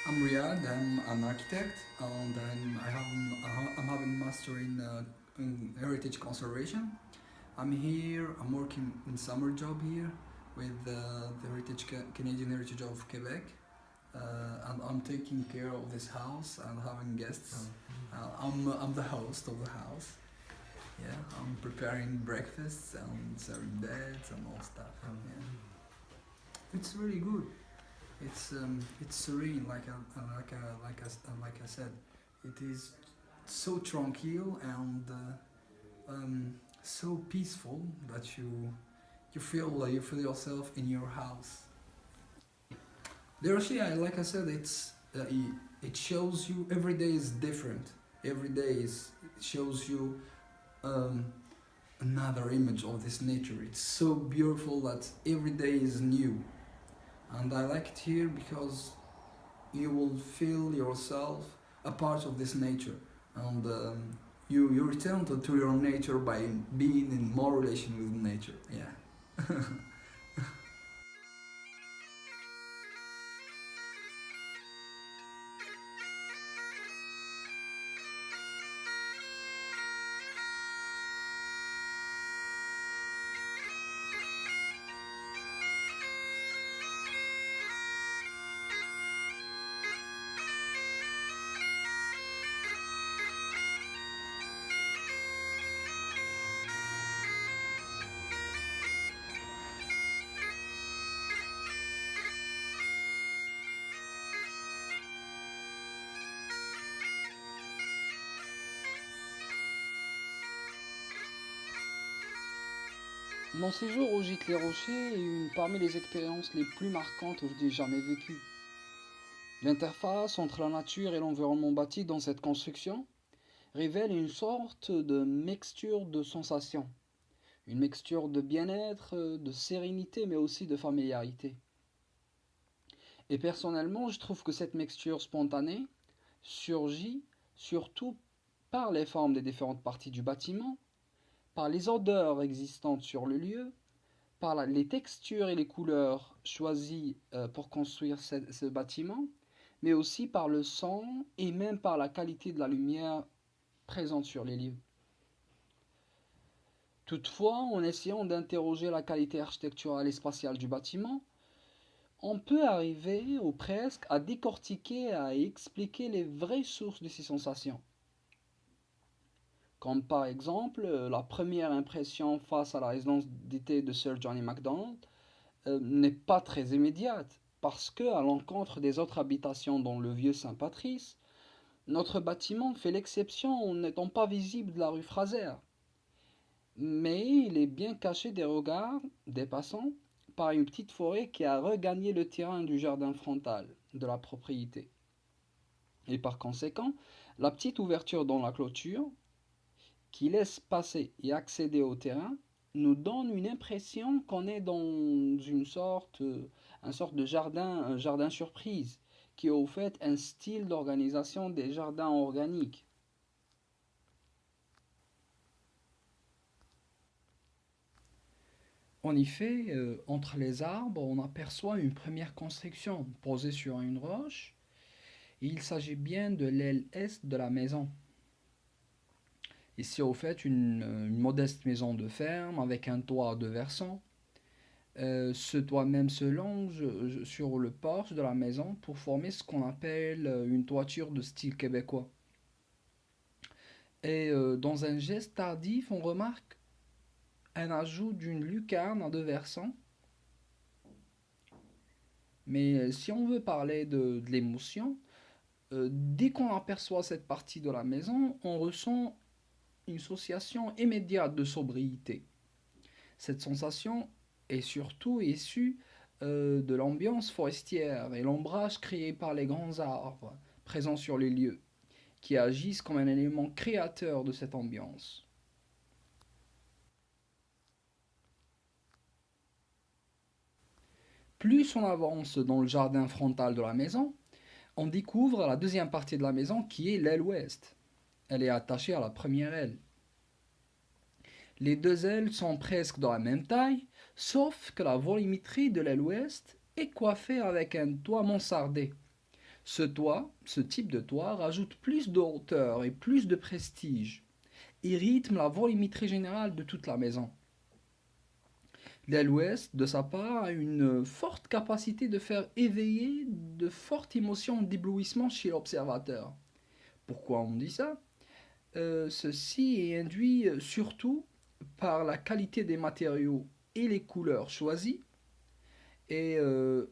I'm Riyad. I'm an architect, and I'm having master in heritage conservation. I'm here. I'm working in summer job here with the Canadian Heritage of Quebec, and I'm taking care of this house and having guests. I'm the host of the house. Yeah, I'm preparing breakfasts and serving beds and all stuff. Yeah, it's really good. It's serene, like I said, it is so tranquil and so peaceful that you feel yourself in your house. The Roshia, like I said, it shows you every day is different. Every day it shows you um, another image of this nature. It's so beautiful that every day is new, and I like it here because you will feel yourself a part of this nature, and you return to your nature by being in more relation with nature. Yeah. Mon séjour au gîte Les Rochers est une parmi les expériences les plus marquantes que j'ai jamais vécues. L'interface entre la nature et l'environnement bâti dans cette construction révèle une sorte de mixture de sensations, une mixture de bien-être, de sérénité, mais aussi de familiarité. Et personnellement, je trouve que cette mixture spontanée surgit surtout par les formes des différentes parties du bâtiment, par les odeurs existantes sur le lieu, par les textures et les couleurs choisies pour construire ce bâtiment, mais aussi par le son et même par la qualité de la lumière présente sur les lieux. Toutefois, en essayant d'interroger la qualité architecturale et spatiale du bâtiment, on peut arriver, ou presque, à décortiquer, à expliquer les vraies sources de ces sensations. Comme par exemple la première impression face à la résidence d'été de Sir Johnny MacDonald n'est pas très immédiate, parce que, à l'encontre des autres habitations dans le vieux Saint-Patrice, notre bâtiment fait l'exception en n'étant pas visible de la rue Fraser. Mais il est bien caché des regards des passants par une petite forêt qui a regagné le terrain du jardin frontal de la propriété. Et par conséquent, la petite ouverture dans la clôture, qui laisse passer et accéder au terrain, nous donne une impression qu'on est dans une sorte de jardin, un jardin surprise, qui est au fait un style d'organisation des jardins organiques. En effet, entre les arbres, on aperçoit une première construction posée sur une roche, et il s'agit bien de l'aile est de la maison. Ici, au fait, une modeste maison de ferme avec un toit à deux versants. Ce toit même se longe sur le porche de la maison pour former ce qu'on appelle une toiture de style québécois. Et dans un geste tardif, on remarque un ajout d'une lucarne à deux versants. Mais si on veut parler de l'émotion, dès qu'on aperçoit cette partie de la maison, on ressent une sensation immédiate de sobriété. Cette sensation est surtout issue de l'ambiance forestière et l'ombrage créé par les grands arbres présents sur les lieux, qui agissent comme un élément créateur de cette ambiance. Plus on avance dans le jardin frontal de la maison, on découvre la deuxième partie de la maison qui est l'aile ouest. Elle est attachée à la première aile. Les deux ailes sont presque de la même taille, sauf que la volumétrie de l'aile ouest est coiffée avec un toit mansardé, Ce type de toit rajoute plus de hauteur et plus de prestige et rythme la volumétrie générale de toute la maison. L'aile ouest, de sa part, a une forte capacité de faire éveiller de fortes émotions d'éblouissement chez l'observateur. Pourquoi on dit ça? Ceci est induit surtout par la qualité des matériaux et les couleurs choisies et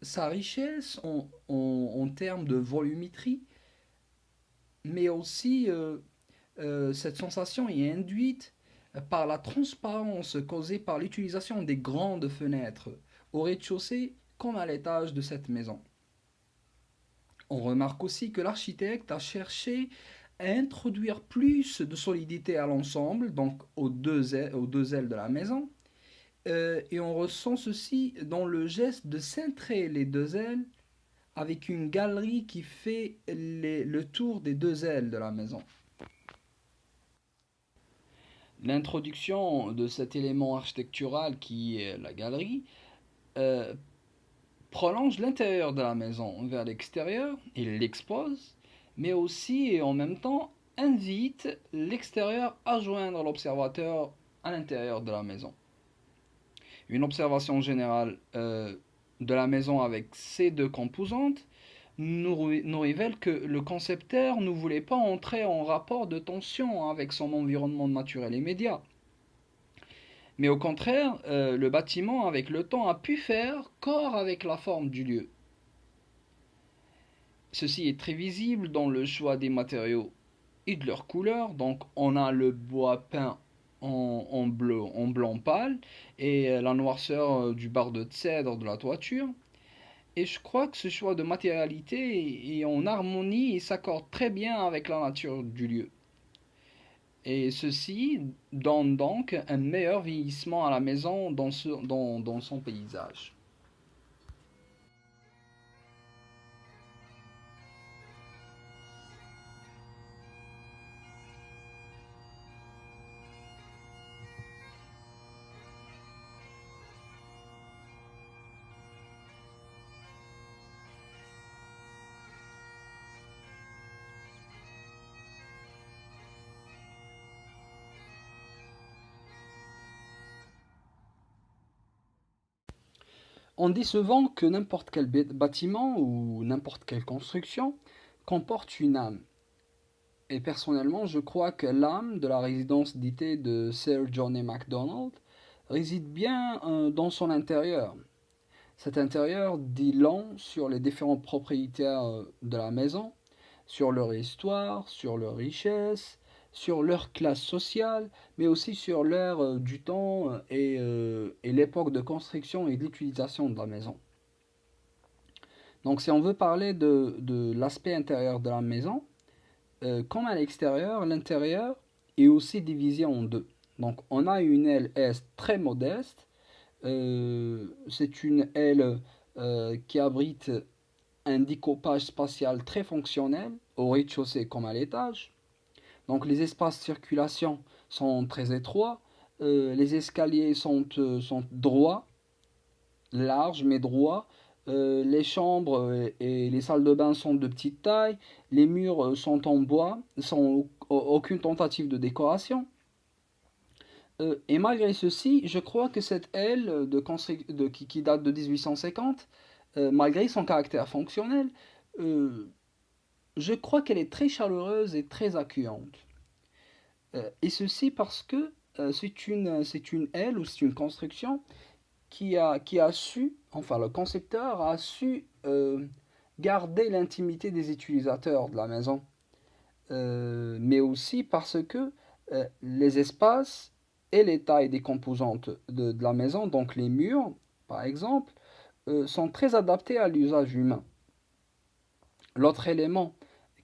sa richesse en termes de volumétrie, mais aussi cette sensation est induite par la transparence causée par l'utilisation des grandes fenêtres au rez-de-chaussée comme à l'étage de cette maison. On remarque aussi que l'architecte a cherché à introduire plus de solidité à l'ensemble, donc aux deux ailes de la maison, et on ressent ceci dans le geste de cintrer les deux ailes avec une galerie qui fait le tour des deux ailes de la maison. L'introduction de cet élément architectural qui est la galerie euh, prolonge l'intérieur de la maison vers l'extérieur, il l'expose, mais aussi et en même temps invite l'extérieur à joindre l'observateur à l'intérieur de la maison. Une observation générale de la maison avec ces deux composantes nous révèle que le concepteur ne voulait pas entrer en rapport de tension avec son environnement naturel immédiat. Mais au contraire, le bâtiment, avec le temps, a pu faire corps avec la forme du lieu. Ceci est très visible dans le choix des matériaux et de leurs couleurs. Donc, on a le bois peint en blanc pâle et la noirceur du bar de cèdre de la toiture. Et je crois que ce choix de matérialité est en harmonie et s'accorde très bien avec la nature du lieu. Et ceci donne donc un meilleur vieillissement à la maison dans son paysage. On dit souvent que n'importe quel bâtiment ou n'importe quelle construction comporte une âme. Et personnellement, je crois que l'âme de la résidence d'été de Sir John A. Macdonald réside bien dans son intérieur. Cet intérieur dit long sur les différents propriétaires de la maison, sur leur histoire, sur leur richesse, sur leur classe sociale, mais aussi sur l'ère du temps et l'époque de construction et d'utilisation de la maison. Donc si on veut parler de l'aspect intérieur de la maison, comme à l'extérieur, l'intérieur est aussi divisé en deux. Donc on a une aile est très modeste. C'est une aile qui abrite un découpage spatial très fonctionnel, au rez-de-chaussée comme à l'étage. Donc les espaces de circulation sont très étroits, les escaliers sont droits, larges mais droits. Les chambres et les salles de bain sont de petite taille, les murs sont en bois, sans aucune tentative de décoration. Et malgré ceci, je crois que cette aile qui date de 1850, malgré son caractère fonctionnel, euh, je crois qu'elle est très chaleureuse et très accueillante. Et ceci parce que c'est une aile ou c'est une construction qui a su, enfin le concepteur a su garder l'intimité des utilisateurs de la maison. Mais aussi parce que les espaces et les tailles des composantes de la maison, donc les murs par exemple, sont très adaptés à l'usage humain. L'autre élément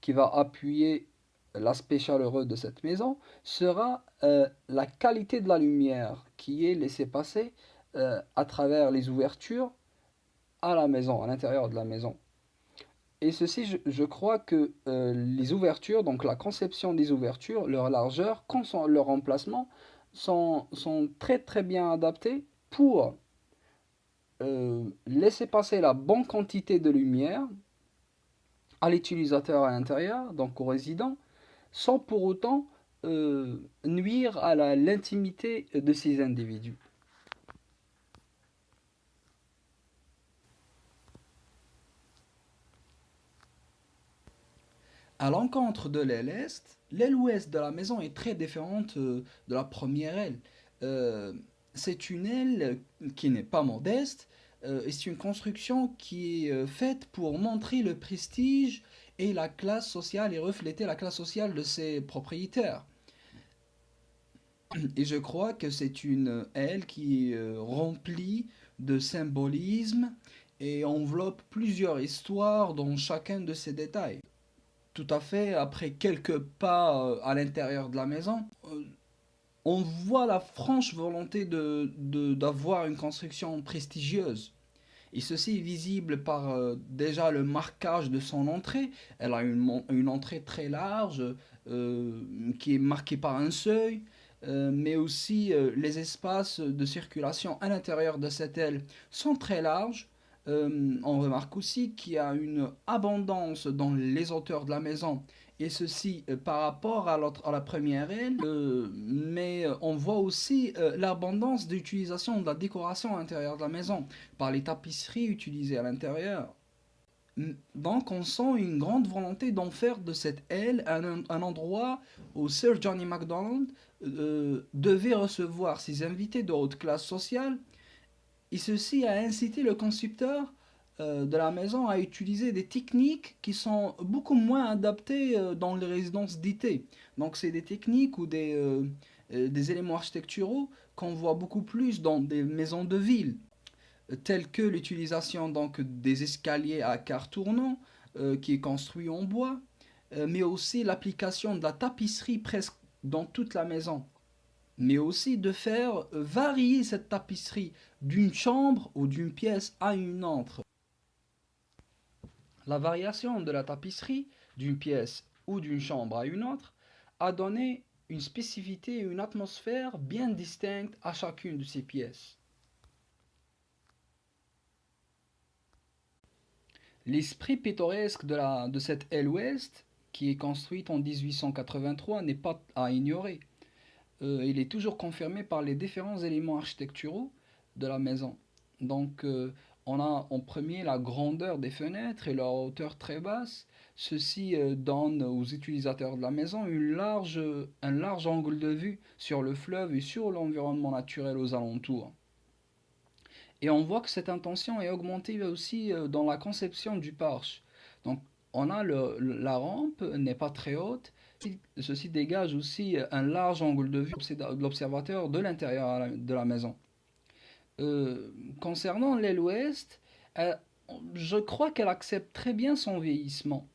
qui va appuyer l'aspect chaleureux de cette maison sera la qualité de la lumière qui est laissée passer à travers les ouvertures à la maison, à l'intérieur de la maison. Et ceci, je crois que les ouvertures, donc la conception des ouvertures, leur largeur, leur emplacement, sont très très bien adaptés pour laisser passer la bonne quantité de lumière à l'utilisateur à l'intérieur, donc au résident, sans pour autant nuire à l'intimité de ces individus. À l'encontre de l'aile ouest de la maison est très différente de la première aile. Euh, c'est une aile qui n'est pas modeste, et c'est une construction qui est faite pour montrer le prestige et la classe sociale et refléter la classe sociale de ses propriétaires. Et je crois que c'est une aile qui est remplie de symbolisme et enveloppe plusieurs histoires dans chacun de ces détails. Tout à fait, après quelques pas à l'intérieur de la maison, on voit la franche volonté d'avoir une construction prestigieuse. Et ceci est visible par déjà le marquage de son entrée. Elle a une entrée très large qui est marquée par un seuil, mais aussi les espaces de circulation à l'intérieur de cette aile sont très larges. On remarque aussi qu'il y a une abondance dans les hauteurs de la maison, et ceci par rapport à la première aile, mais on voit aussi l'abondance d'utilisation de la décoration à l'intérieur de la maison, par les tapisseries utilisées à l'intérieur. Donc on sent une grande volonté d'en faire de cette aile un endroit où Sir Johnny MacDonald devait recevoir ses invités de haute classe sociale, et ceci a incité le concepteur de la maison à utiliser des techniques qui sont beaucoup moins adaptées dans les résidences d'été. Donc c'est des techniques ou des éléments architecturaux qu'on voit beaucoup plus dans des maisons de ville, telles que l'utilisation donc des escaliers à quart tournant qui est construit en bois, mais aussi l'application de la tapisserie presque dans toute la maison, mais aussi de faire varier cette tapisserie d'une chambre ou d'une pièce à une autre. La variation de la tapisserie d'une pièce ou d'une chambre à une autre a donné une spécificité et une atmosphère bien distinctes à chacune de ces pièces. L'esprit pittoresque de cette aile ouest, qui est construite en 1883, n'est pas à ignorer. Il est toujours confirmé par les différents éléments architecturaux de la maison. Donc, on a en premier la grandeur des fenêtres et leur hauteur très basse. Ceci donne aux utilisateurs de la maison un large angle de vue sur le fleuve et sur l'environnement naturel aux alentours. Et on voit que cette intention est augmentée aussi dans la conception du porche. Donc, on a la rampe n'est pas très haute. Ceci dégage aussi un large angle de vue de l'observateur de l'intérieur de la maison. Concernant l'aile ouest, euh, je crois qu'elle accepte très bien son vieillissement.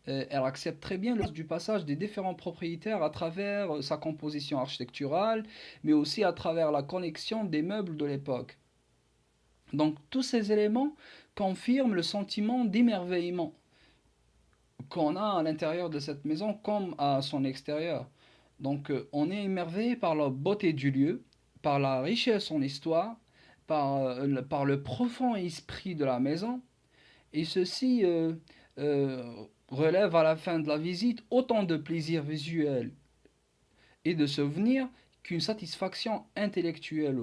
Elle accepte très bien du passage des différents propriétaires à travers sa composition architecturale, mais aussi à travers la connexion des meubles de l'époque. Donc tous ces éléments confirment le sentiment d'émerveillement qu'on a à l'intérieur de cette maison comme à son extérieur. Donc on est émerveillé par la beauté du lieu, par la richesse en histoire, par le profond esprit de la maison, et ceci euh, relève à la fin de la visite autant de plaisir visuel et de souvenirs qu'une satisfaction intellectuelle.